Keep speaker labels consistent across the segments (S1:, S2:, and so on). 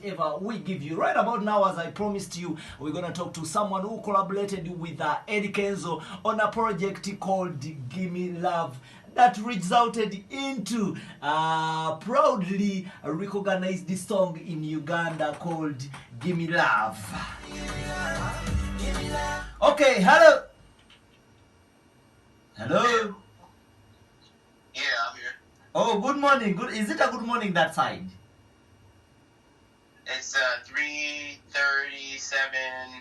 S1: whatever we give you. Right about now, as I promised you, we're gonna talk to someone who collaborated with Eddy Kenzo on a project called Gimme Love that resulted into proudly recognized the song in Uganda called Gimme Love. Okay, hello. Hello.
S2: Yeah, I'm here.
S1: Oh, good morning. Good. Is it a good morning that side?
S2: It's 3:37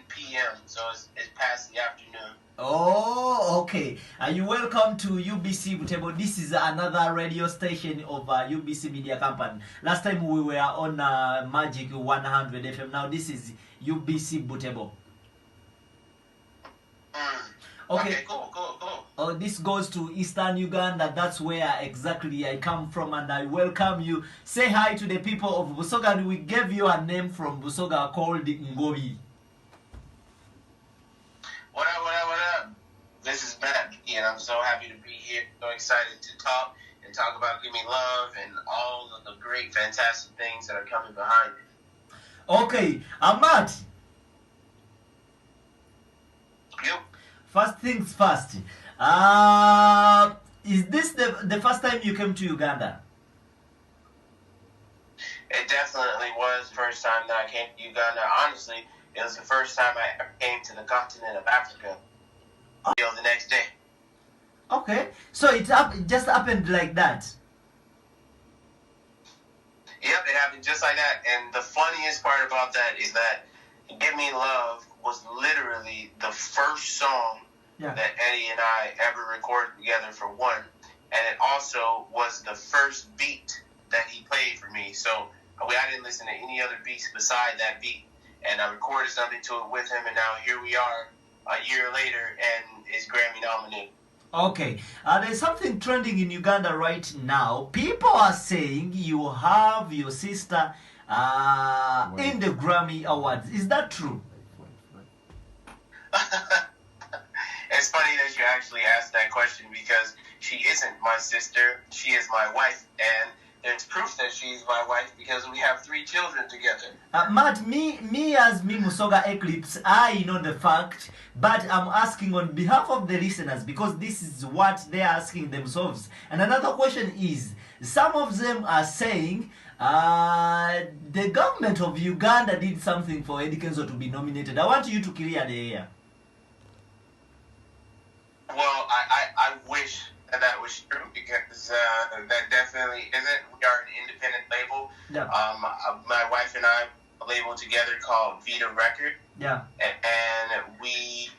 S2: p.m. So it's past the afternoon.
S1: Oh, okay. You welcome to UBC Butebo. This is another radio station of UBC Media Company. Last time we were on Magic 100 FM. Now this is UBC Butebo.
S2: Okay, cool.
S1: Oh, this goes to Eastern Uganda. That's where exactly I come from, and I welcome you. Say hi to the people of Busoga. And we gave you a name from Busoga called Ngobi.
S2: What up? This is Matt, and I'm so happy to be here. So excited to talk about Gimme Love and all of the great, fantastic things that are coming behind it.
S1: Okay, Matt.
S2: Yep.
S1: First things first. Is this the first time you came to Uganda?
S2: It definitely was the first time that I came to Uganda. Honestly, it was the first time I ever came to the continent of Africa. The next day.
S1: Okay, so it just happened like that.
S2: Yep, it happened just like that. And the funniest part about that is that Give Me Love was literally the first song that Eddy and I ever recorded together for one. And it also was the first beat that he played for me. So I didn't listen to any other beats beside that beat. And I recorded something to it with him, and now here we are a year later, and it's Grammy nominated.
S1: Okay, there's something trending in Uganda right now. People are saying you have your sister in the Grammy Awards. Is that true?
S2: It's funny that you actually asked that question because she isn't my sister. She is my wife, and there's proof that she's my wife because we have 3 children together.
S1: Matt, me as Musoga Eclipse, I know the fact, but I'm asking on behalf of the listeners because this is what they're asking themselves. And another question is, some of them are saying the government of Uganda did something for Eddy Kenzo to be nominated. I want you to clear the air.
S2: Well, I wish that was true because that definitely isn't. We are an independent label.
S1: Yeah.
S2: My wife and I have a label together called Vita Record.
S1: Yeah.
S2: And we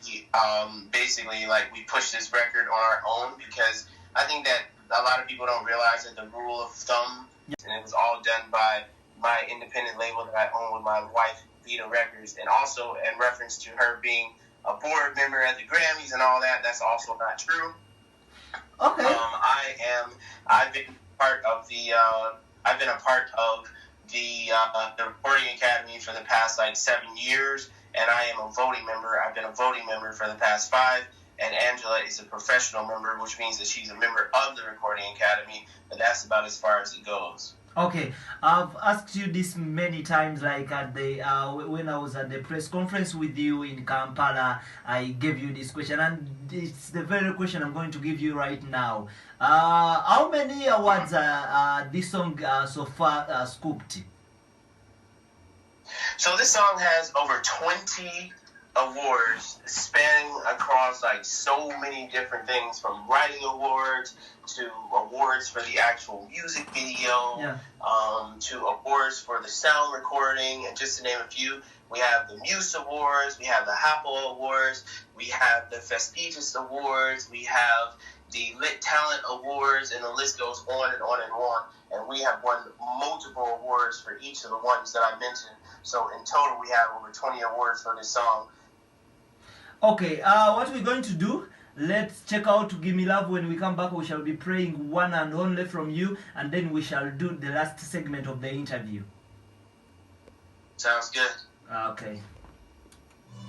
S2: basically we push this record on our own because I think that a lot of people don't realize that the rule of thumb, and it was all done by my independent label that I own with my wife, Vita Records, and also in reference to her being a board member at the Grammys and all that. That's also not true.
S1: Okay.
S2: I've been part of the Recording Academy for the past 7 years, and I am a voting member. I've been a voting member for the past 5, and Angela is a professional member, which means that she's a member of the Recording Academy, and that's about as far as it goes.
S1: Okay, I've asked you this many times, at the when I was at the press conference with you in Kampala. I gave you this question, and it's the very question I'm going to give you right now. How many awards this song so far scooped?
S2: So this song has over 20 awards spanning across so many different things, from writing awards to awards for the actual music video, to awards for the sound recording, and just to name a few. We have the Muse Awards, we have the Hapo Awards, we have the Festigious Awards, we have the Lit Talent Awards, and the list goes on and on and on. And we have won multiple awards for each of the ones that I mentioned. So in total, we have over 20 awards for this song.
S1: Okay, what we're going to do, let's check out Gimme Love. When we come back, we shall be playing one and only from you, and then we shall do the last segment of the interview.
S2: Sounds good.
S1: Okay.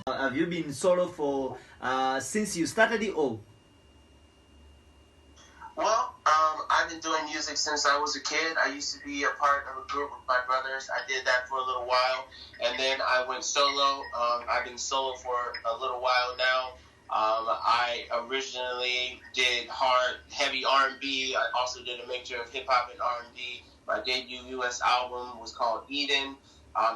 S1: Have you been solo for since you started it all?
S2: Well, I've been doing music since I was a kid. I used to be a part of a group with my brothers. I did that for a little while, and then I went solo. I've been solo for a little while now. I originally did heavy R&B. I also did a mixture of hip-hop and R&B. My debut U.S. album was called Eden.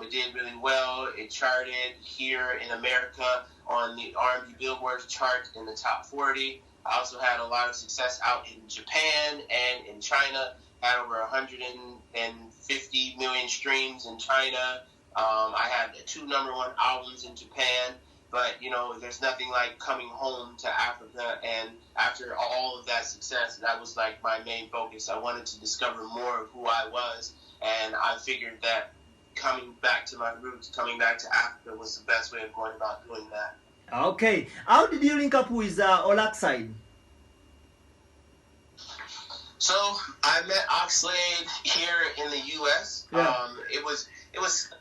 S2: It did really well. It charted here in America on the R&B Billboard chart in the top 40. I also had a lot of success out in Japan and in China. Had over 150 million streams in China. I had 2 #1 albums in Japan. But, there's nothing like coming home to Africa. And after all of that success, that was like my main focus. I wanted to discover more of who I was. And I figured that coming back to my roots, coming back to Africa was the best way of going about doing that.
S1: Okay. How did you link up with Olaxide?
S2: So I met Oxlade here in the U.S.
S1: Yeah.
S2: It was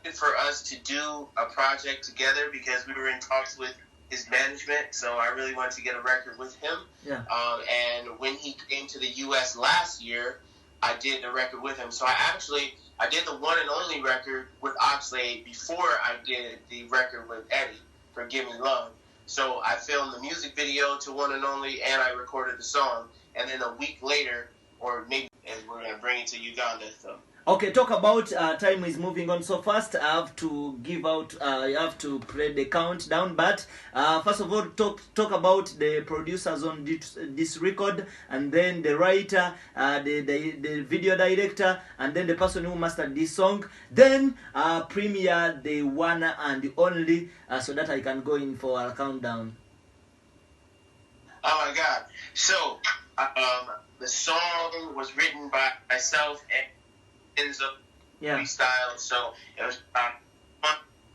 S2: good for us to do a project together because we were in talks with his management. So I really wanted to get a record with him.
S1: Yeah.
S2: And when he came to the U.S. last year, I did the record with him. So I did the one and only record with Oxlade before I did the record with Eddy, Forgive Me Love. So I filmed the music video to One and Only, and I recorded the song. And then a week later, or maybe we're going to bring it to Uganda. So.
S1: Okay, talk about time is moving on so fast. I have to give out, you have to play the countdown. But first of all, talk about the producers on this record, and then the writer, the video director, and then the person who mastered this song. Then premiere the one and the only, so that I can go in for a countdown.
S2: Oh my God! So the song was written by myself and Kenzo freestyle. So it was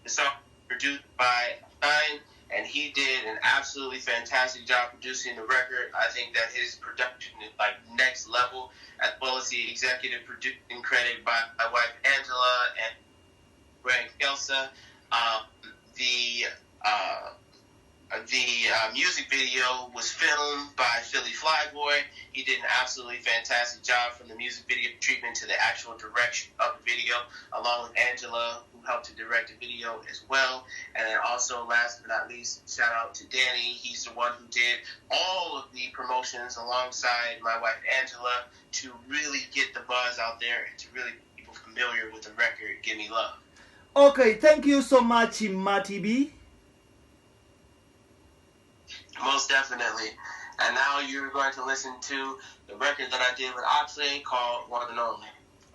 S2: the song produced by Stein, and he did an absolutely fantastic job producing the record. I think that his production is like next level, as well as the executive producing credit by my wife Angela and Grammy Angela. The music video was filmed by Philly Flyboy. He did an absolutely fantastic job from the music video treatment to the actual direction of the video, along with Angela, who helped to direct the video as well. And then also, last but not least, shout out to Danny. He's the one who did all of the promotions alongside my wife Angela to really get the buzz out there and to really get people familiar with the record, Give Me Love.
S1: Okay, thank you so much, Matty B.
S2: Most definitely. And now you're going to listen to the record that I did with Oxlade called One and Only.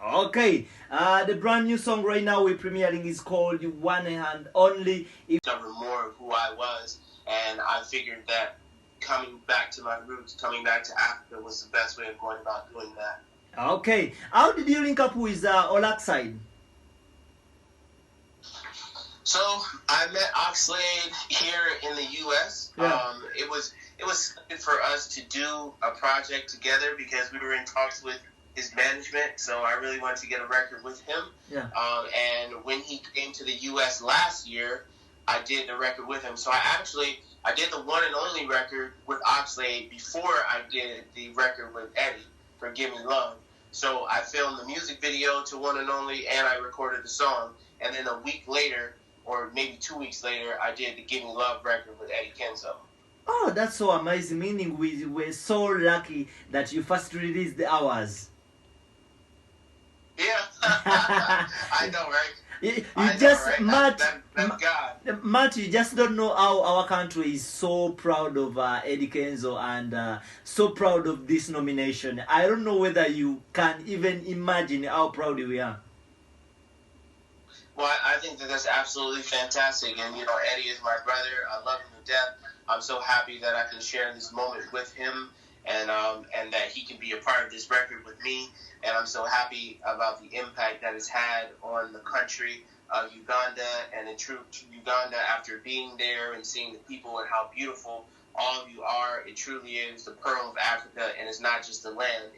S1: Okay. The brand new song right now we're premiering is called One and Only.
S2: Discover more of who I was, and I figured that coming back to my roots, coming back to Africa was the best way of going about doing that.
S1: Okay. How did you link up with Olaxide?
S2: So I met Oxlade here in the U.S.
S1: Yeah.
S2: It was good for us to do a project together because we were in talks with his management. So I really wanted to get a record with him.
S1: Yeah.
S2: And when he came to the U.S. last year, I did the record with him. So I did the one and only record with Oxlade before I did the record with Eddy, Forgive Me Love. So I filmed the music video to One and Only, and I recorded the song. And then a week later, or maybe 2 weeks later, I did the Give Me Love record with Eddy Kenzo.
S1: Oh, that's so amazing. Meaning we were so lucky that you first released ours.
S2: Yeah. I know, right?
S1: Matt, you just don't know how our country is so proud of Eddy Kenzo and so proud of this nomination. I don't know whether you can even imagine how proud we are.
S2: Well, I think that that's absolutely fantastic. And, Eddy is my brother. I love him to death. I'm so happy that I can share this moment with him and that he can be a part of this record with me. And I'm so happy about the impact that it's had on the country of Uganda and the troops of Uganda after being there and seeing the people and how beautiful all of you are. It truly is the pearl of Africa, and it's not just the land.